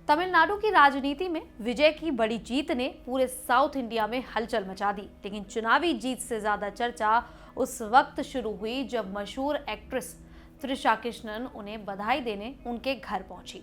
तमिलनाडु की राजनीति में विजय की बड़ी जीत ने पूरे साउथ इंडिया में हलचल मचा दी। लेकिन चुनावी जीत से ज्यादा चर्चा उस वक्त शुरू हुई जब मशहूर एक्ट्रेस त्रिशा कृष्णन उन्हें बधाई देने उनके घर पहुंची।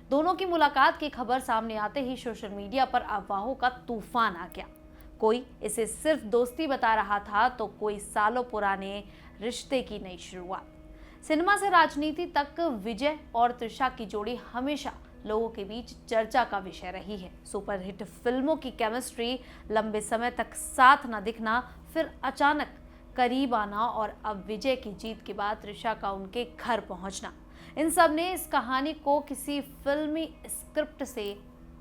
दोनों की मुलाकात की खबर सामने आते ही सोशल मीडिया पर अफवाहों का तूफान आ गया। कोई इसे सिर्फ दोस्ती बता रहा था तो कोई सालों पुराने रिश्ते की नई शुरुआत। सिनेमा से राजनीति तक विजय और त्रिशा की जोड़ी हमेशा लोगों के बीच चर्चा का विषय रही है। सुपरहिट फिल्मों की केमिस्ट्री, लंबे समय तक साथ न दिखना, फिर अचानक करीब आना और अब विजय की जीत के बाद त्रिशा का उनके घर पहुंचना, इन सब ने इस कहानी को किसी फिल्मी स्क्रिप्ट से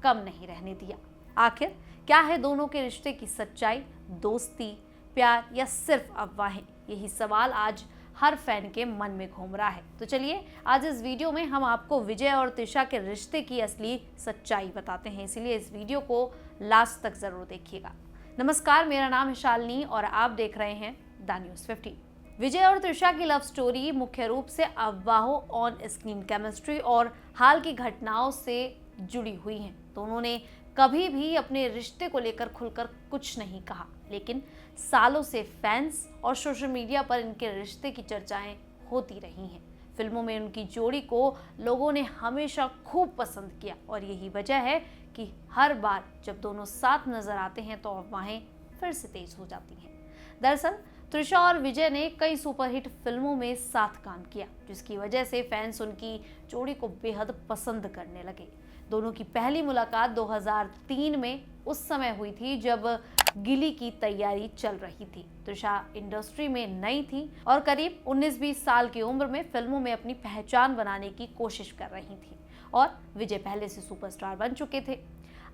कम नहीं रहने दिया। आखिर क्या है दोनों के रिश्ते की सच्चाई? दोस्ती, प्यार या सिर्फ अफवाहें? यही सवाल आज हर फैन के मन में घूम रहा है। तो चलिए आज इस वीडियो में हम आपको विजय और त्रिशा के रिश्ते की असली सच्चाई बताते हैं, इसलिए इस वीडियो को लास्ट तक जरूर देखिएगा। नमस्कार, मेरा नाम है शालिनी और आप देख रहे हैं द न्यूज़ 15। विजय और त्रिशा की लव स्टोरी मुख्य रूप से अफवाहों, ऑन स्क्रीन केमिस्ट्री और हाल की घटनाओं से जुड़ी हुई हैं। दोनों ने कभी भी अपने रिश्ते को लेकर खुलकर कुछ नहीं कहा, लेकिन सालों से फैंस और सोशल मीडिया पर इनके रिश्ते की चर्चाएं होती रही हैं। फिल्मों में उनकी जोड़ी को लोगों ने हमेशा खूब पसंद किया और यही वजह है कि हर बार जब दोनों साथ नजर आते हैं तो अफवाहें फिर से तेज हो जाती हैं। दरअसल त्रिशा और विजय ने कई सुपरहिट फिल्मों में साथ काम किया, जिसकी वजह से फैंस उनकी जोड़ी को बेहद पसंद करने लगे। दोनों की पहली मुलाकात 2003 में उस समय हुई थी जब गिली की तैयारी चल रही थी। त्रिशा इंडस्ट्री में नई थी और करीब 19-20 साल की उम्र में फिल्मों में अपनी पहचान बनाने की कोशिश कर रही थी और विजय पहले से सुपरस्टार बन चुके थे।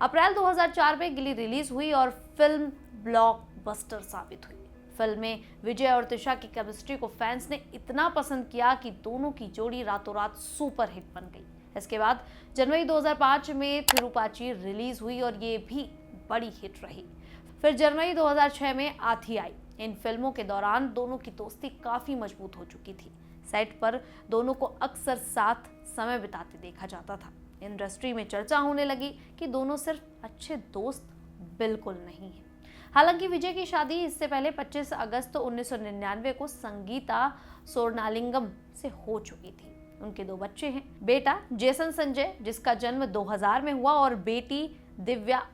अप्रैल 2004 में गिली रिलीज हुई और फिल्म ब्लॉकबस्टर साबित हुई। फिल्म में विजय और त्रिशा की केमिस्ट्री को फैंस ने इतना पसंद किया कि दोनों की जोड़ी रातों रात सुपरहिट बन गई। इसके बाद जनवरी 2005 में थिरुपाची रिलीज हुई और ये भी बड़ी हिट रही। फिर जनवरी 2006 में आथी आई। इन फिल्मों के दौरान दोनों की दोस्ती काफी मजबूत हो चुकी थी। सेट पर दोनों को अक्सर साथ समय बिताते देखा जाता था। इंडस्ट्री में चर्चा होने लगी कि दोनों सिर्फ अच्छे दोस्त बिल्कुल नहीं हैं। हालांकि विजय की शादी इससे पहले 25 अगस्त 1999 को संगीता सोरनालिंगम से हो चुकी थी। उनके 2 बच्चे हैं, बेटा जेसन संजय जिसका जन्म 2000 में हुआ और बेटी दिव्या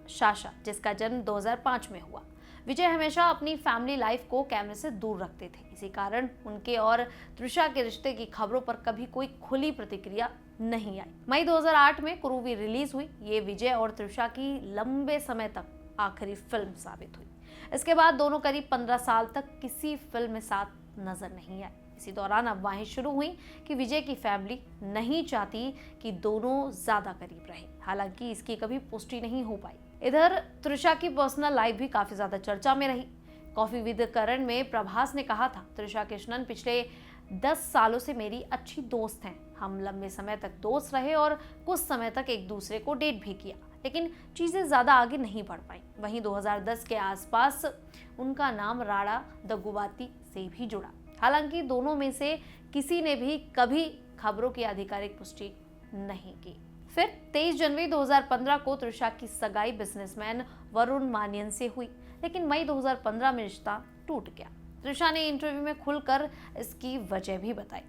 शाशा जिसका जन्म 2005 में हुआ। विजय हमेशा अपनी फैमिली लाइफ को कैमरे से दूर रखते थे। इसी कारण उनके और त्रिशा के रिश्ते की खबरों पर कभी कोई खुली प्रतिक्रिया नहीं आई। मई 2008 में कुरूवी रिलीज हुई। ये विजय और त्रिशा की लंबे समय तक आखिरी फिल्म साबित हुई। इसके बाद दोनों करीब 15 साल तक किसी फिल्म में साथ नजर नहीं आए। इसी दौरान अफवाहें शुरू हुई कि विजय की फैमिली नहीं चाहती कि दोनों ज्यादा करीब रहे। हालांकि इसकी कभी पुष्टि नहीं हो पाई। इधर त्रिशा की पर्सनल लाइफ भी काफी ज्यादा चर्चा में रही। कॉफी विद करण में प्रभास ने कहा था, त्रिशा कृष्णन पिछले 10 सालों से मेरी अच्छी दोस्त हैं। हम लंबे समय तक दोस्त रहे और कुछ समय तक एक दूसरे को डेट भी किया, लेकिन चीजें ज्यादा आगे नहीं बढ़ पाई। वहीं 2010 के आसपास उनका नाम राणा दग्गुबाती से भी जुड़ा। हालांकि दोनों में से किसी ने भी कभी खबरों की आधिकारिक पुष्टि नहीं की। फिर 23 जनवरी 2015 को त्रिशा की सगाई बिजनेसमैन वरुण मानियन से हुई, लेकिन मई 2015 में रिश्ता टूट गया। त्रिशा ने इंटरव्यू में खुलकर इसकी वजह भी बताई।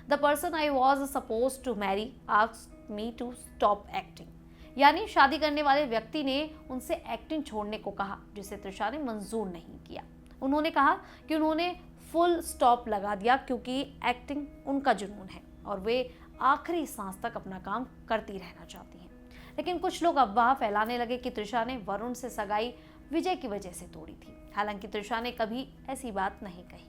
The person I was suppose to marry asked me to stop acting, यानी शादी करने वाले व्यक्ति ने उनसे एक्टिंग छोड़ने को कहा, जिसे त्रिशा ने मंजूर नहीं किया। उन्होंने कहा कि उन्होंने फुल स्टॉप लगा दिया क्योंकि एक्टिंग उनका जुनून है और वे आखिरी सांस तक अपना काम करती रहना चाहती हैं। लेकिन कुछ लोग अफवाह फैलाने लगे कि त्रिशा ने वरुण से सगाई विजय की वजह से तोड़ी थी। हालांकि त्रिशा ने कभी ऐसी बात नहीं कही।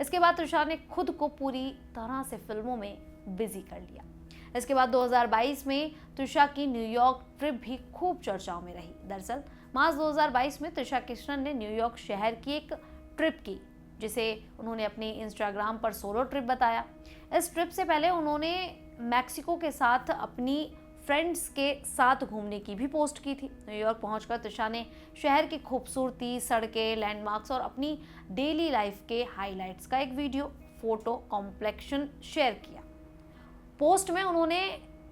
इसके बाद त्रिशा ने खुद को पूरी तरह से फिल्मों में बिजी कर लिया। इसके बाद 2022 में त्रिशा की न्यूयॉर्क ट्रिप भी खूब चर्चाओं में रही। दरअसल मार्च 2022 में त्रिशा कृष्णन ने न्यूयॉर्क शहर की एक ट्रिप की, जिसे उन्होंने अपनी इंस्टाग्राम पर सोलो ट्रिप बताया। इस ट्रिप से पहले उन्होंने मैक्सिको के साथ अपनी फ्रेंड्स के साथ घूमने की भी पोस्ट की थी। न्यूयॉर्क पहुंचकर त्रिशा ने शहर की खूबसूरती, सड़कें, लैंडमार्क्स और अपनी डेली लाइफ के हाइलाइट्स का एक वीडियो, फोटो कॉम्प्लेक्शन शेयर किया। पोस्ट में उन्होंने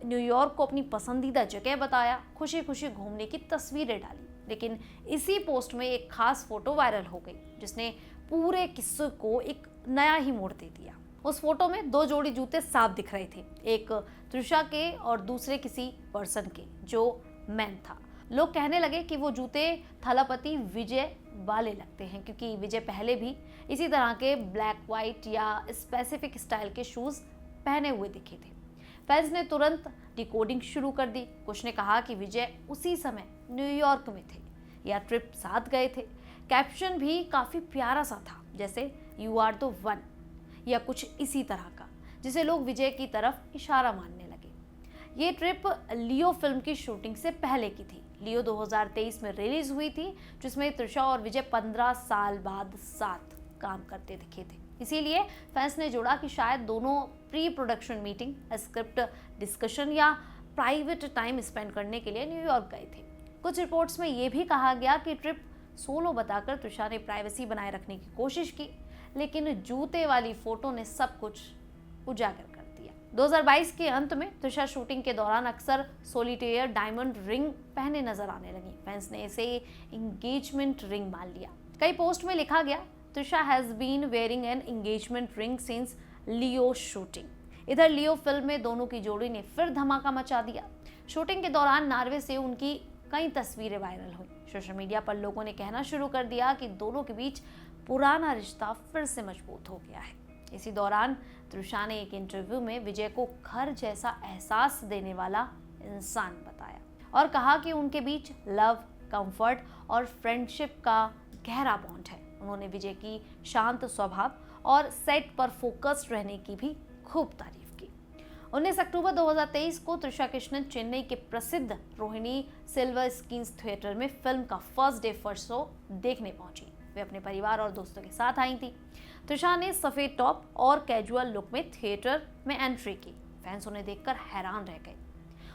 न्यूयॉर्क को अपनी पसंदीदा जगह बताया, खुशी खुशी घूमने की तस्वीरें डाली। लेकिन इसी पोस्ट में एक खास फोटो वायरल हो गई जिसने पूरे किस्से को एक नया ही मोड़ दे दिया। उस फोटो में दो जोड़ी जूते साफ दिख रहे थे, एक त्रिशा के और दूसरे किसी पर्सन के जो मैन था। लोग कहने लगे कि वो जूते थलपति विजय वाले लगते हैं, क्योंकि विजय पहले भी इसी तरह के ब्लैक व्हाइट या स्पेसिफिक स्टाइल के शूज पहने हुए दिखे थे। फैंस ने तुरंत डिकोडिंग शुरू कर दी। कुछ ने कहा कि विजय उसी समय न्यूयॉर्क में थे या ट्रिप साथ गए थे। कैप्शन भी काफी प्यारा सा था, जैसे यू आर द वन या कुछ इसी तरह का, जिसे लोग विजय की तरफ इशारा मानने लगे। ये ट्रिप लियो फिल्म की शूटिंग से पहले की थी। लियो 2023 में रिलीज हुई थी, जिसमें त्रिशा और विजय 15 साल बाद साथ काम करते दिखे थे। इसीलिए फैंस ने जोड़ा कि शायद दोनों pre production meeting, script discussion या प्राइवेट टाइम स्पेंड करने के लिए न्यूयॉर्क गए थे। कुछ रिपोर्ट्स में ये भी कहा गया कि ट्रिप सोलो बताकर त्रिशा ने प्राइवेसी बनाए रखने की कोशिश की, लेकिन जूते वाली फोटो ने सब कुछ उजागर कर दिया। 2022 के अंत में त्रिशा शूटिंग के दौरान अक्सर सोलिटेयर डायमंड रिंग पहने नजर आने लगी। फैंस ने इसे एंगेजमेंट रिंग मान लिया। कई पोस्ट में लिखा गया, Trisha has been wearing an engagement ring since Leo shooting. इधर लियो फिल्म में दोनों की जोड़ी ने फिर धमाका मचा दिया। शूटिंग के दौरान नॉर्वे से उनकी कई तस्वीरें वायरल हुई। सोशल मीडिया पर लोगों ने कहना शुरू कर दिया कि दोनों के बीच पुराना रिश्ता फिर से मजबूत हो गया है। इसी दौरान त्रिशा ने एक इंटरव्यू में विजय को घर जैसा एहसास देने वाला इंसान बताया और कहा कि उनके बीच लव, कंफर्ट और फ्रेंडशिप का गहरा बॉन्ड है। उन्होंने विजय की शांत स्वभाव और सेट पर फोकस्ड रहने की भी खूब तारीफ की। 19 अक्टूबर 2023 को त्रिशा कृष्णन चेन्नई के प्रसिद्ध रोहिणी सिल्वर स्क्रीन थिएटर में फिल्म का फर्स्ट डे फर्स्ट शो देखने पहुंची। वे अपने परिवार और दोस्तों के साथ आई थी। त्रिशा ने सफेद टॉप और कैजुअल लुक में थिएटर में एंट्री की। फैंस उन्हें देखकर हैरान रह गए।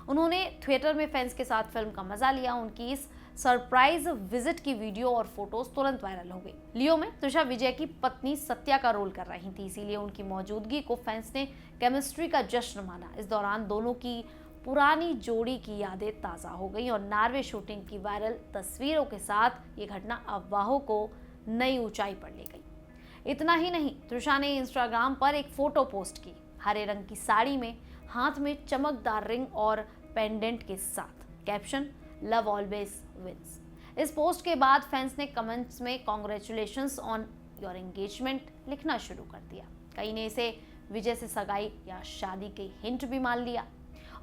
उन्होंने थिएटर में फैंस के साथ फिल्म का मजा लिया। उनकी इस सरप्राइज विजिट की वीडियो और फोटोज तुरंत वायरल हो गई। लियो में त्रिशा विजय की पत्नी सत्या का रोल कर रही थी, इसीलिए उनकी मौजूदगी को फैंस ने केमिस्ट्री का जश्न माना। इस दौरान दोनों की पुरानी जोड़ी की यादें ताज़ा हो गई और नॉर्वे शूटिंग की वायरल तस्वीरों के साथ ये घटना अफवाहों को नई ऊंचाई पर ले गई। इतना ही नहीं, त्रिशा ने इंस्टाग्राम पर एक फोटो पोस्ट की, हरे रंग की साड़ी में, हाथ में चमकदार रिंग और पेंडेंट के साथ। Caption, love always wins. इस पोस्ट के बाद फैंस ने कमेंट्स में कॉन्ग्रेचुलेशंस ऑन योर एंगेजमेंट लिखना शुरू कर दिया। कई ने इसे विजय से सगाई या शादी के हिंट भी मान लिया।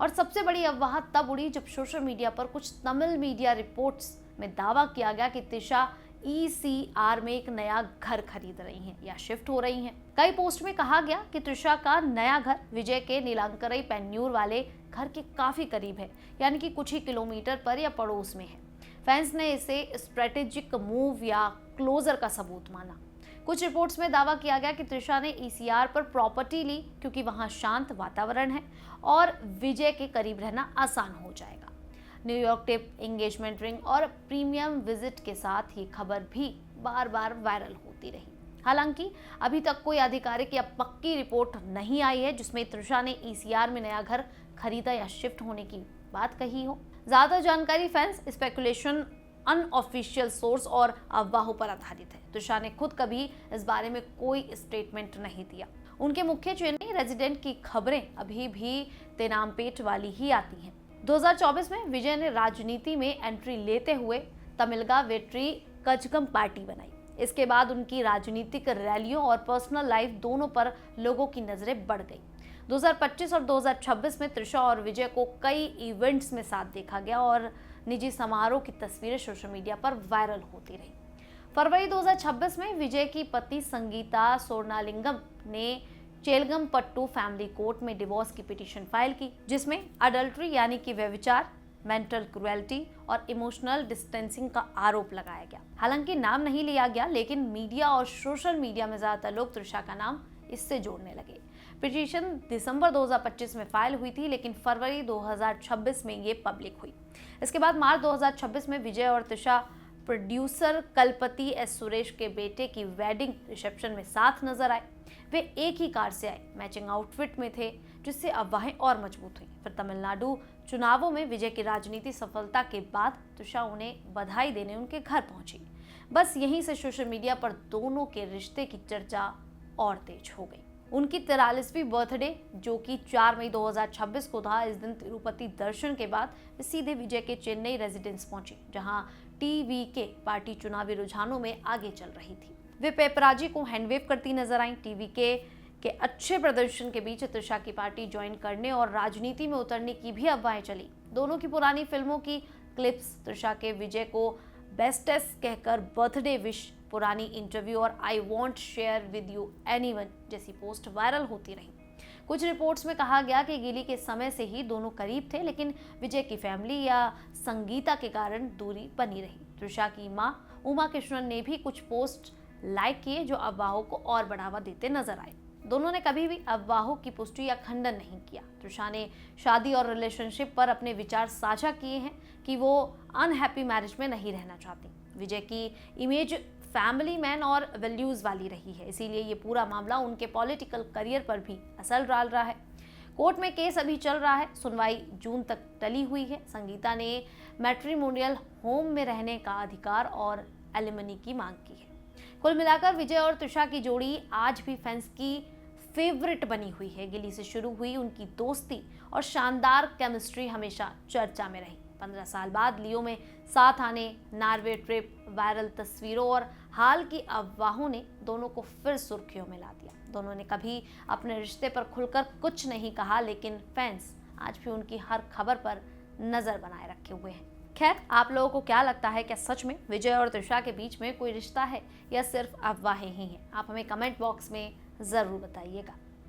और सबसे बड़ी अफवाह तब उड़ी जब सोशल मीडिया पर कुछ तमिल मीडिया रिपोर्ट्स में दावा किया गया कि त्रिशा ECR में एक नया घर खरीद रही हैं या शिफ्ट हो रही हैं। कई पोस्ट में कहा गया कि त्रिशा का नया घर विजय के नीलांकरई पेन्यूर वाले घर के काफी करीब है, यानी कि कुछ ही किलोमीटर पर या पड़ोस में है। फैंस ने इसे स्ट्रेटेजिक मूव या क्लोजर का सबूत माना। कुछ रिपोर्ट्स में दावा किया गया कि त्रिशा ने ECR पर प्रॉपर्टी ली क्योंकि वहां शांत वातावरण है और विजय के करीब रहना आसान हो जाएगा। न्यूयॉर्क टिप, एंगेजमेंट रिंग और प्रीमियम विजिट के साथ ये खबर भी बार बार वायरल होती रही। हालांकि अभी तक कोई आधिकारिक या पक्की रिपोर्ट नहीं आई है जिसमें त्रिशा ने ECR में नया घर खरीदा या शिफ्ट होने की बात कही हो। ज्यादा जानकारी फैंस स्पेकुलेशन, अनऑफिशियल सोर्स और अफवाहों पर आधारित है। त्रिशा ने खुद कभी इस बारे में कोई स्टेटमेंट नहीं दिया। उनके मुख्य चेन्नई रेजिडेंट की खबरें अभी भी तेनामपेट वाली ही आती हैं। 2024 में विजय ने राजनीति में एंट्री लेते हुए तमिलगा वेट्री कजगम पार्टी बनाई। इसके बाद उनकी राजनीतिक रैलियों और पर्सनल लाइफ दोनों पर लोगों की नजरें बढ़ गई। 2025 और 2026 में त्रिशा और विजय को कई इवेंट्स में साथ देखा गया और निजी समारोह की तस्वीरें सोशल मीडिया पर वायरल होती रही। फरवरी 2026 में विजय की पत्नी संगीता सोनालिंगम ने चेलगमपट्टू फैमिली कोर्ट में डिवोर्स की पिटीशन फाइल की, जिसमें अडल्ट्री यानी कि व्यभिचार, मेंटल क्रुएल्टी और इमोशनल डिस्टेंसिंग का आरोप लगाया गया। हालांकि नाम नहीं लिया गया, लेकिन मीडिया और सोशल मीडिया में ज्यादातर लोग त्रिशा का नाम इससे जोड़ने लगे। पिटीशन दिसंबर 2025 में फाइल हुई थी, लेकिन फरवरी 2026 में ये पब्लिक हुई। इसके बाद मार्च 2026 में विजय और त्रिशा प्रोड्यूसर कलपति एस सुरेश के बेटे की वेडिंग रिसेप्शन में साथ नजर आए। वे एक ही कार से आए, मैचिंग आउटफिट में थे, जिससे अफवाहें और मजबूत हुई। फिर तमिलनाडु चुनावों में विजय की राजनीतिक सफलता के बाद त्रिशा उन्हें बधाई देने उनके घर पहुंची। बस यहीं से सोशल मीडिया पर दोनों के रिश्ते की चर्चा और तेज हो गई। उनकी 43वीं बर्थडे जो कि 4 मई 2026 को था, इस दिन तिरुपति दर्शन के बाद सीधे विजय के चेन्नई रेजिडेंस पहुंची, जहां टीवीके पार्टी चुनावी रुझानों में आगे चल रही थी। वे पेपराजी को हैंडवेव करती नजर आईं। टीवीके के अच्छे प्रदर्शन के बीच त्रिशा की पार्टी ज्वाइन करने और राजनीति में उतरने की भी अफवाहें चली। दोनों की पुरानी फिल्मों की क्लिप्स, त्रिशा के विजय को बेस्टेस्ट कहकर बर्थडे विश, पुरानी इंटरव्यू और I want share with you anyone जैसी पोस्ट वायरल होती रही। कुछ रिपोर्ट्स में कहा गया कि गिली के समय से ही दोनों करीब थे, लेकिन विजय की फैमिली या संगीता के कारण दूरी बनी रही। त्रिशा की मां उमा कृष्णन ने भी कुछ पोस्ट लाइक किए जो अफवाहों को और बढ़ावा देते नजर आए। दोनों ने कभी भी अफवाहों की पुष्टि या खंडन नहीं किया। त्रिशा ने शादी और रिलेशनशिप पर अपने विचार साझा किए हैं कि वो अनहैप्पी मैरिज में नहीं रहना चाहती। विजय की इमेज फैमिली मैन और वैल्यूज वाली रही है, इसीलिए ये पूरा मामला उनके पॉलिटिकल करियर पर भी असर डाल रहा है। कोर्ट में केस अभी चल रहा है, सुनवाई जून तक टली हुई है। संगीता ने मैट्रिमोनियल होम में रहने का अधिकार और एलिमनी की मांग की है। कुल मिलाकर विजय और त्रिशा की जोड़ी आज भी फैंस की फेवरेट बनी हुई है। गिली से शुरू हुई उनकी दोस्ती और शानदार केमिस्ट्री हमेशा चर्चा में रही। 15 साल बाद लियो में साथ आने, नॉर्वे ट्रिप, वायरल तस्वीरों और हाल की अफवाहों ने दोनों को फिर सुर्खियों में ला दिया। दोनों ने कभी अपने रिश्ते पर खुलकर कुछ नहीं कहा, लेकिन फैंस आज भी उनकी हर खबर पर नजर बनाए रखे हुए हैं। खैर, आप लोगों को क्या लगता है, क्या सच में विजय और त्रिशा के बीच में कोई रिश्ता है या सिर्फ अफवाहें ही हैं? आप हमें कमेंट बॉक्स में जरूर बताइएगा।